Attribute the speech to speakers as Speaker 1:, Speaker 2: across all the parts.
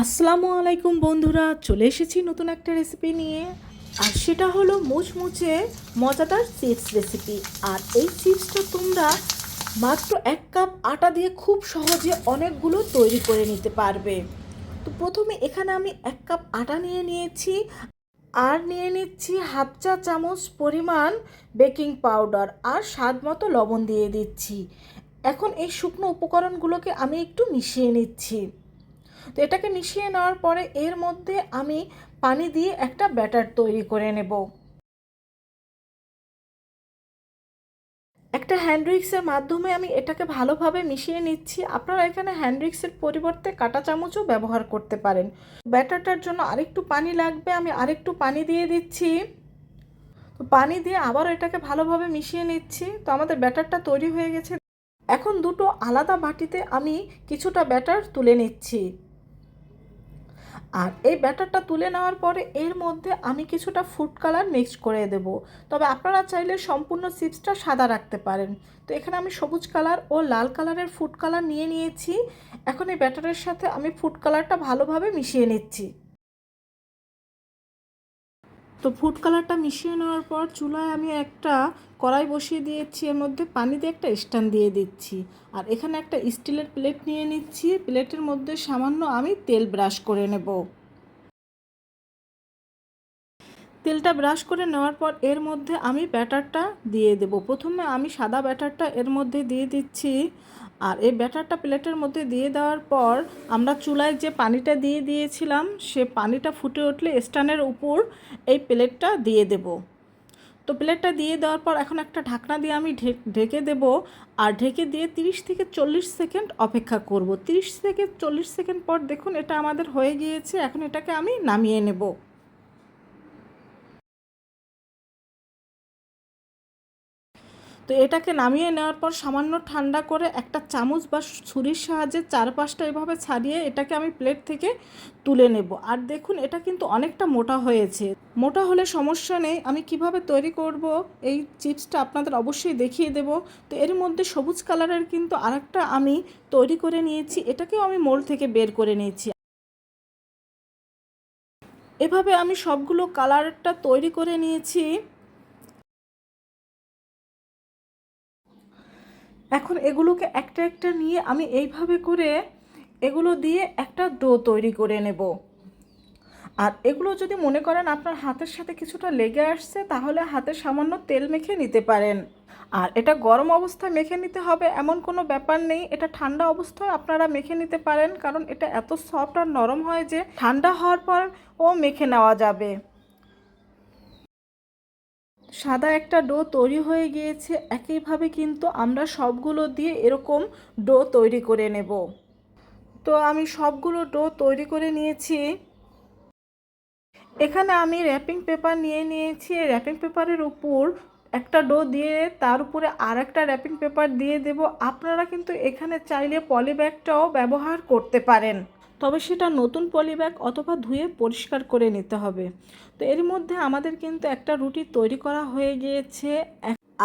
Speaker 1: আসসালামু আলাইকুম বন্ধুরা, চলে এসেছি নতুন একটা রেসিপি নিয়ে। আর সেটা হলো মুচমুচে মজাদার চিপস রেসিপি। আর এই চিপসটা তোমরা মাত্র 1 কাপ আটা দিয়ে খুব সহজে অনেকগুলো তৈরি করে নিতে পারবে। তো প্রথমে এখানে আমি 1 কাপ আটা নিয়ে নিয়েছি, আর নিয়ে নিচ্ছি হাফ চা চামচ পরিমাণ বেকিং পাউডার, আর স্বাদ মতো লবণ দিয়ে দিচ্ছি। এখন এই শুকনো উপকরণগুলোকে আমি একটু মিশিয়ে নিচ্ছি। তো এটাকে মিশিয়ে নেওয়ার পরে এর মধ্যে আমি পানি দিয়ে একটা ব্যাটার তৈরি করে নেব। একটা হ্যান্ড উইক্সের মাধ্যমে আমি এটাকে ভালোভাবে মিশিয়ে নিচ্ছি। আপনারা এখানে হ্যান্ড উইক্সের পরিবর্তে কাঁটা চামচও ব্যবহার করতে পারেন। ব্যাটারটার জন্য আরেকটু পানি লাগবে, আমি আরেকটু পানি দিয়ে দিচ্ছি। তো পানি দিয়ে আবারও এটাকে ভালোভাবে মিশিয়ে নিচ্ছি। তো আমাদের ব্যাটারটা তৈরি হয়ে গেছে। এখন দুটো আলাদা বাটিতে আমি কিছুটা ব্যাটার তুলে নিচ্ছি। আর এই ব্যাটারটা তুলে নেওয়ার পরে এর মধ্যে আমি কিছুটা ফুড কালার মিক্স করে দেব। তবে আপনারা চাইলে সম্পূর্ণ চিপসটা সাদা রাখতে পারেন। তো এখানে আমি সবুজ কালার ও লাল কালারের ফুড কালার নিয়ে নিয়েছি। এখন এই ব্যাটারের সাথে আমি ফুড কালারটা ভালোভাবে মিশিয়ে নিচ্ছি। তো ফুড কালারটা মিশিয়ে নেওয়ার পর চুলায় আমি একটা কড়াই বসিয়ে দিয়েছি, এর মধ্যে পানি দিয়ে একটা স্ট্যান্ড দিয়ে দিচ্ছি। আর এখানে একটা স্টিলের প্লেট নিয়ে নিচ্ছি, প্লেটের মধ্যে সামান্য আমি তেল ব্রাশ করে নেব। তেলটা ব্রাশ করে নেওয়ার পর এর মধ্যে আমি ব্যাটারটা দিয়ে দেব। প্রথমে আমি সাদা ব্যাটারটা এর মধ্যে দিয়ে দিচ্ছি। আর এই ব্যাটারটা প্লেটের মধ্যে দিয়ে দেওয়ার পর আমরা চুলায় যে পানিটা দিয়ে দিয়েছিলাম, সে পানিটা ফুটে উঠলে স্ট্যান্ডের উপর এই প্লেটটা দিয়ে দেব। তো প্লেটটা দিয়ে দেওয়ার পর এখন একটা ঢাকনা দিয়ে আমি ঢেকে দেব। আর ঢেকে দিয়ে 30 থেকে 40 সেকেন্ড অপেক্ষা করব। 30 থেকে 40 সেকেন্ড পর দেখুন এটা আমাদের হয়ে গিয়েছে। এখন এটাকে আমি নামিয়ে নেব। তো এটাকে নামিয়ে নেওয়ার পর সামান্য ঠান্ডা করে একটা চামচ বা ছুরির সাহায্যে চারপাশটা এভাবে ছাড়িয়ে এটাকে আমি প্লেট থেকে তুলে নেব। আর দেখুন এটা কিন্তু অনেকটা মোটা হয়েছে। মোটা হলে সমস্যা নেই, আমি কিভাবে তৈরি করব এই চিপসটা আপনাদের অবশ্যই দেখিয়ে দেব। তো এর মধ্যে সবুজ কালারের কিন্তু আরেকটা আমি তৈরি করে নিয়েছি, এটাকেও আমি মোল্ড থেকে বের করে নিয়েছি। এভাবে আমি সবগুলো কালারটা তৈরি করে নিয়েছি। এখন এগুলোকে একটা একটা নিয়ে আমি এইভাবে করে এগুলো দিয়ে একটা ডো তৈরি করে নেব। আর এগুলো যদি মনে করেন আপনার হাতের সাথে কিছুটা লেগে আসছে, তাহলে হাতে সামান্য তেল মেখে নিতে পারেন। আর এটা গরম অবস্থায় মেখে নিতে হবে এমন কোনো ব্যাপার নেই, এটা ঠান্ডা অবস্থায় আপনারা মেখে নিতে পারেন, কারণ এটা এত সফট আর নরম হয় যে ঠান্ডা হওয়ার পর ও মেখে নেওয়া যাবে। সাদা একটা ডো তৈরি হয়ে গিয়েছে। একইভাবে কিন্তু আমরা সবগুলো দিয়ে এরকম ডো তৈরি করে নেব। তো আমি সবগুলো ডো তৈরি করে নিয়েছি। এখানে আমি র্যাপিং পেপার নিয়ে নিয়েছি। র্যাপিং পেপারের উপর একটা ডো দিয়ে তার উপরে আর একটা র্যাপিং পেপার দিয়ে দেব। আপনারা কিন্তু এখানে চাইলে পলিব্যাগটাও ব্যবহার করতে পারেন, তবে সেটা নতুন পলিব্যাগ অথবা ধুয়ে পরিষ্কার করে নিতে হবে। তো এর মধ্যে আমাদের কিন্তু একটা রুটি তৈরি করা হয়ে গিয়েছে।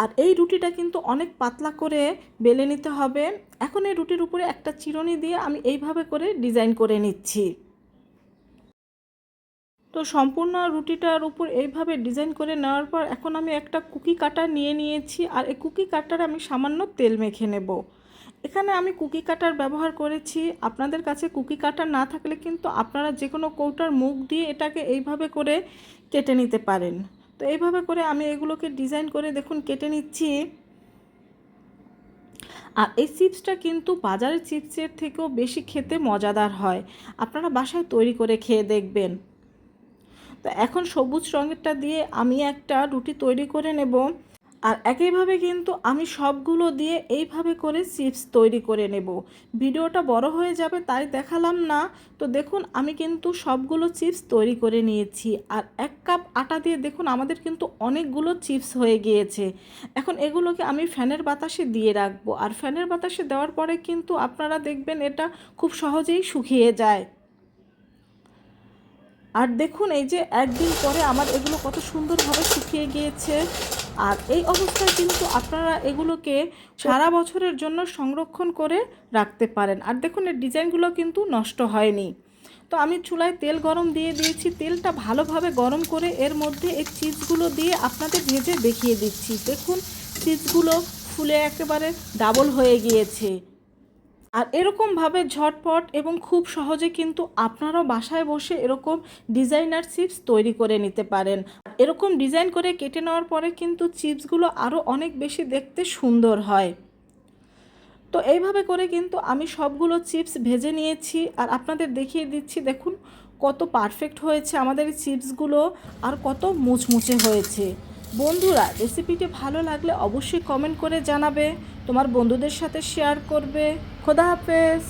Speaker 1: আর এই রুটিটা কিন্তু অনেক পাতলা করে বেলে নিতে হবে। এখন এই রুটির উপরে একটা চিরুনি দিয়ে আমি এইভাবে করে ডিজাইন করে নিচ্ছি। তো সম্পূর্ণ রুটিটার উপর এইভাবে ডিজাইন করে নেওয়ার পর এখন আমি একটা কুকি কাটার নিয়ে নিয়েছি। আর এই কুকি কাটার আমি সামান্য তেল মেখে নেব। এখানে আমি কুকি কাটার ব্যবহার করেছি। আপনাদের কাছে কুকি কাটার না থাকলে কিন্তু আপনারা যে কোনো কৌটার মুখ দিয়ে এটাকে এইভাবে করে কেটে নিতে পারেন। তো এইভাবে করে আমি এগুলোকে ডিজাইন করে দেখুন কেটে নিচ্ছি। আর এই চিপসটা কিন্তু বাজারের চিপসের থেকেও বেশি খেতে মজাদার হয়। আপনারা বাসায় তৈরি করে খেয়ে দেখবেন। তো এখন সবুজ রঙেরটা দিয়ে আমি একটা রুটি তৈরি করে নেব। আর একইভাবে কিন্তু আমি সবগুলো দিয়ে এইভাবে করে চিপস তৈরি করে নেব। ভিডিওটা বড় হয়ে যাবে তাই দেখালাম না। তো দেখুন আমি কিন্তু সবগুলো চিপস তৈরি করে নিয়েছি। আর 1 কাপ আটা দিয়ে দেখুন আমাদের কিন্তু অনেকগুলো চিপস হয়ে গিয়েছে। এখন এগুলোকে আমি ফ্যানের বাতাসে দিয়ে রাখবো। আর ফ্যানের বাতাসে দেওয়ার পরে কিন্তু আপনারা দেখবেন এটা খুব সহজেই শুকিয়ে যায়। আর দেখুন এই যে একদিন পরে আমার এগুলো কত সুন্দরভাবে শুকিয়ে গিয়েছে। আর এই অবস্থায় কিন্তু আপনারা এগুলোকে সারা বছরের জন্য সংরক্ষণ করে রাখতে পারেন। আর দেখুন এর ডিজাইনগুলো কিন্তু নষ্ট হয়নি। তো আমি চুলায় তেল গরম দিয়ে দিয়েছি, তেলটা ভালোভাবে গরম করে এর মধ্যে এই চিজগুলো দিয়ে আপনাদের ভেজে দেখিয়ে দিচ্ছি। দেখুন চিজগুলো ফুলে একেবারে ডাবল হয়ে গিয়েছে। আর এরকমভাবে ঝটপট এবং খুব সহজে কিন্তু আপনারাও বাসায় বসে এরকম ডিজাইনার চিপস তৈরি করে নিতে পারেন। এরকম ডিজাইন করে কেটে নেওয়ার পরে কিন্তু চিপসগুলো আরও অনেক বেশি দেখতে সুন্দর হয়। তো এইভাবে করে কিন্তু আমি সবগুলো চিপস ভেজে নিয়েছি আর আপনাদের দেখিয়ে দিচ্ছি। দেখুন কত পারফেক্ট হয়েছে আমাদের এই চিপসগুলো আর কত মুচমুচে হয়েছে। বন্ধুরা, রেসিপিটি ভালো লাগলে অবশ্যই কমেন্ট করে জানাবে, তোমার বন্ধুদের সাথে শেয়ার করবে। খোদা হাফেজ।